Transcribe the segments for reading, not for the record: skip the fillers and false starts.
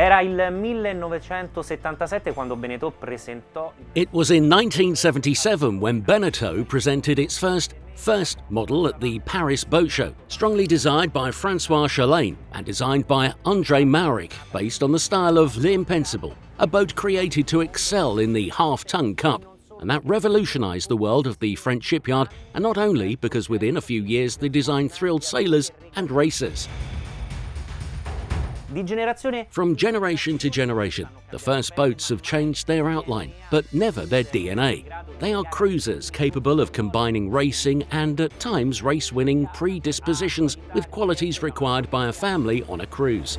Era il 1977 quando BENETEAU presentò. It was in 1977 when BENETEAU presented its first model at the Paris Boat Show, strongly designed by Francois Chala and designed by André Mauric, based on the style of l'Impensable, a boat created to excel in the half-ton cup. And that revolutionized the world of the French shipyard, and not only because within a few years the design thrilled sailors and racers. From generation to generation, the first boats have changed their outline, but never their DNA. They are cruisers capable of combining racing and, at times, race-winning predispositions with qualities required by a family on a cruise.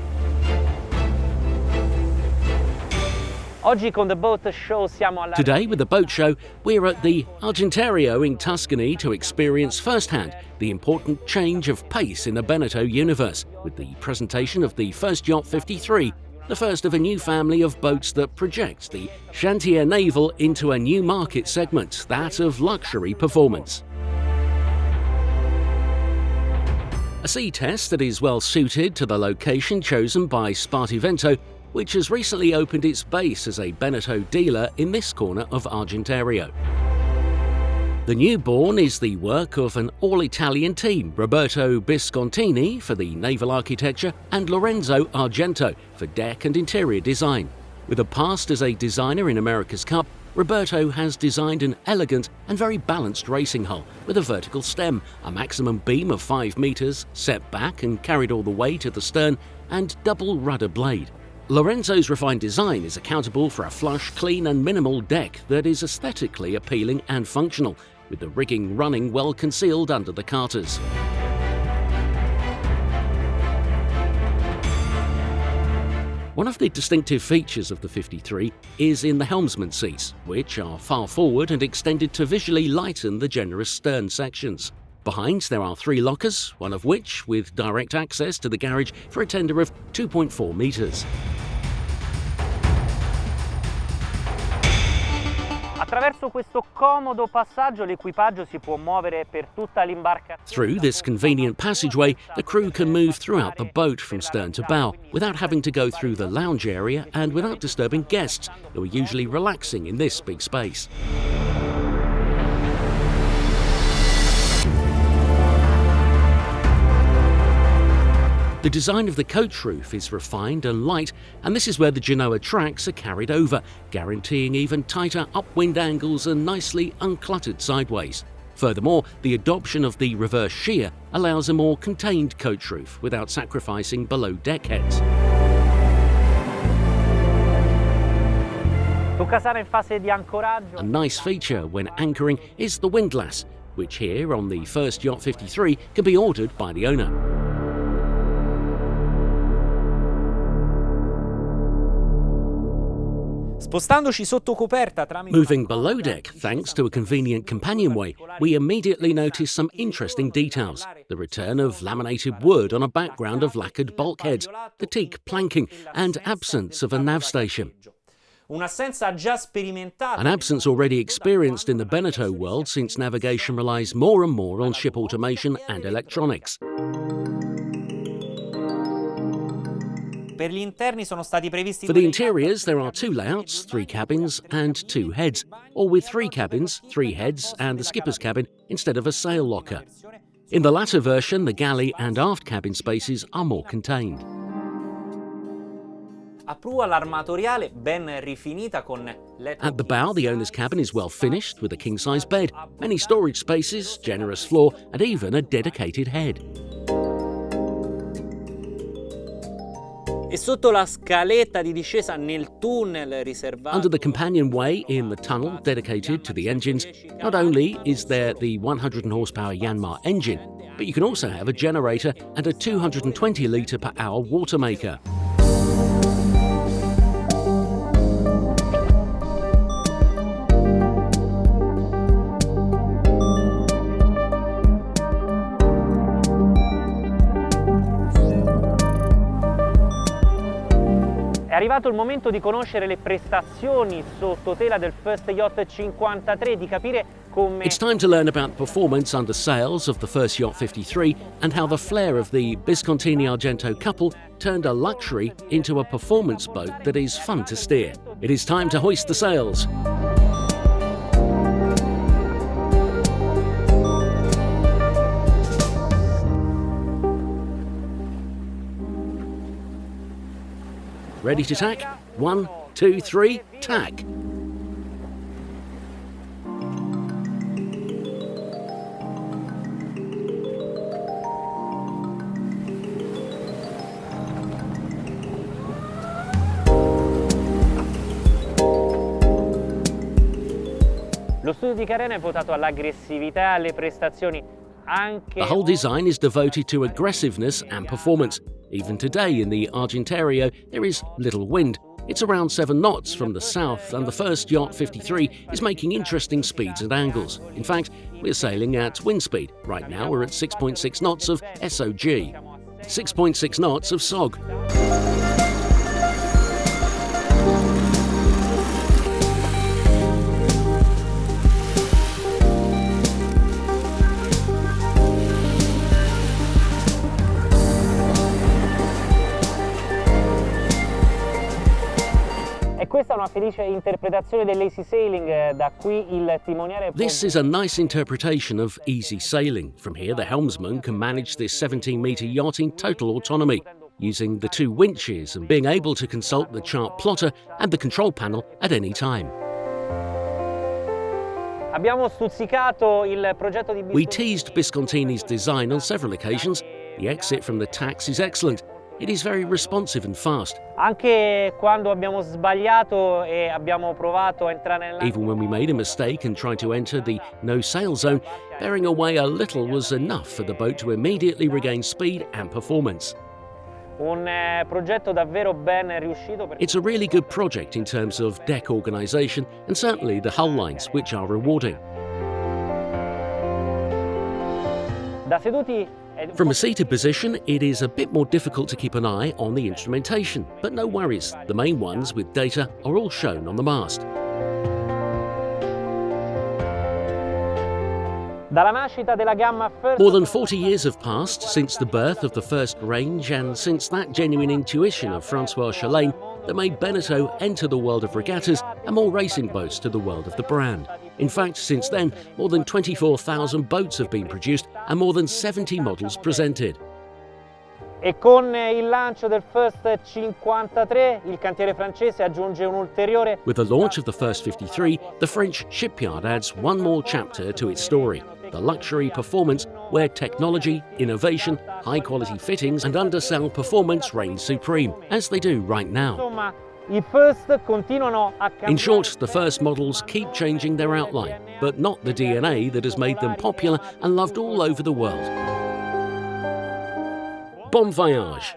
Today, with the boat show, we're at the Argenterio in Tuscany to experience firsthand the important change of pace in the BENETEAU universe, with the presentation of the first Yacht 53, the first of a new family of boats that projects the Chantier Naval into a new market segment, that of luxury performance. A sea test that is well suited to the location chosen by Spartivento, which has recently opened its base as a BENETEAU dealer in this corner of Argenterio. The newborn is the work of an all-Italian team, Roberto Biscontini for the naval architecture and Lorenzo Argento for deck and interior design. With a past as a designer in America's Cup, Roberto has designed an elegant and very balanced racing hull with a vertical stem, a maximum beam of 5 meters, set back and carried all the way to the stern, and double rudder blade. Lorenzo's refined design is accountable for a flush, clean and minimal deck that is aesthetically appealing and functional, with the rigging running well concealed under the carters. One of the distinctive features of the 53 is in the helmsman seats, which are far forward and extended to visually lighten the generous stern sections. Behind there are 3 lockers, one of which with direct access to the garage for a tender of 2.4 meters. Through this convenient passageway, the crew can move throughout the boat from stern to bow without having to go through the lounge area and without disturbing guests who are usually relaxing in this big space. The design of the coach roof is refined and light, and this is where the Genoa tracks are carried over, guaranteeing even tighter upwind angles and nicely uncluttered sideways. Furthermore, the adoption of the reverse shear allows a more contained coach roof without sacrificing below deck heads. A nice feature when anchoring is the windlass, which here on the first Yacht 53 can be ordered by the owner. Moving below deck, thanks to a convenient companionway, we immediately notice some interesting details. The return of laminated wood on a background of lacquered bulkheads, the teak planking, and absence of a nav station. An absence already experienced in the BENETEAU world since navigation relies more and more on ship automation and electronics. For the interiors, there are 2 layouts, 3 cabins and 2 heads, or with 3 cabins, 3 heads and the skipper's cabin instead of a sail locker. In the latter version, the galley and aft cabin spaces are more contained. At the bow, the owner's cabin is well finished with a king-size bed, many storage spaces, generous floor and even a dedicated head. Under the companionway in the tunnel dedicated to the engines, not only is there the 100 horsepower Yanmar engine, but you can also have a generator and a 220 litre per hour water maker. È arrivato il momento di conoscere le prestazioni sottotela del First Yacht 53, di capire come It's time to learn about the performance under sails of the first Yacht 53 and how the flair of the Biscontini-Argento couple turned a luxury into a performance boat that is fun to steer. It is time to hoist the sails. Ready to tack? 1, 2, 3, tack! Lo studio di Carena è votato all'aggressività e alle prestazioni anche. The whole design is devoted to aggressiveness and performance. Even today in the Argentario, there is little wind. It's around 7 knots from the south, and the first Yacht 53 is making interesting speeds and angles. In fact, we're sailing at wind speed. Right now, we're at 6.6 knots of SOG, 6.6 knots of SOG. Questa è una felice interpretazione dell'easy sailing, da qui il timoniere. This is a nice interpretation of easy sailing. From here, the helmsman can manage this 17-metre yacht in total autonomy, using the 2 winches and being able to consult the chart plotter and the control panel at any time. Abbiamo stuzzicato il progetto di We teased Biscontini's design on several occasions. The exit from the tacks is excellent. It is very responsive and fast. Anche quando abbiamo sbagliato e abbiamo provato a entrare nella. Even when we made a mistake and tried to enter the no-sail zone, bearing away a little was enough for the boat to immediately regain speed and performance. Un progetto davvero ben riuscito. It's a really good project in terms of deck organisation and certainly the hull lines, which are rewarding. Da seduti. From a seated position, it is a bit more difficult to keep an eye on the instrumentation, but no worries, the main ones with data are all shown on the mast. Dalla nascita della gamma First. More than 40 years have passed since the birth of the first range and since that genuine intuition of Francois Chalane that made BENETEAU enter the world of regattas and more racing boats to the world of the brand. In fact, since then, more than 24,000 boats have been produced and more than 70 models presented. E con il lancio del First 53, il cantiere francese aggiunge un ulteriore. With the launch of the First 53, the French shipyard adds one more chapter to its story. The luxury performance where technology, innovation, high-quality fittings and undersail performance reign supreme, as they do right now. Insomma, i First continuano a cambiare. In short, the First models keep changing their outline, but not the DNA that has made them popular and loved all over the world. Bon voyage!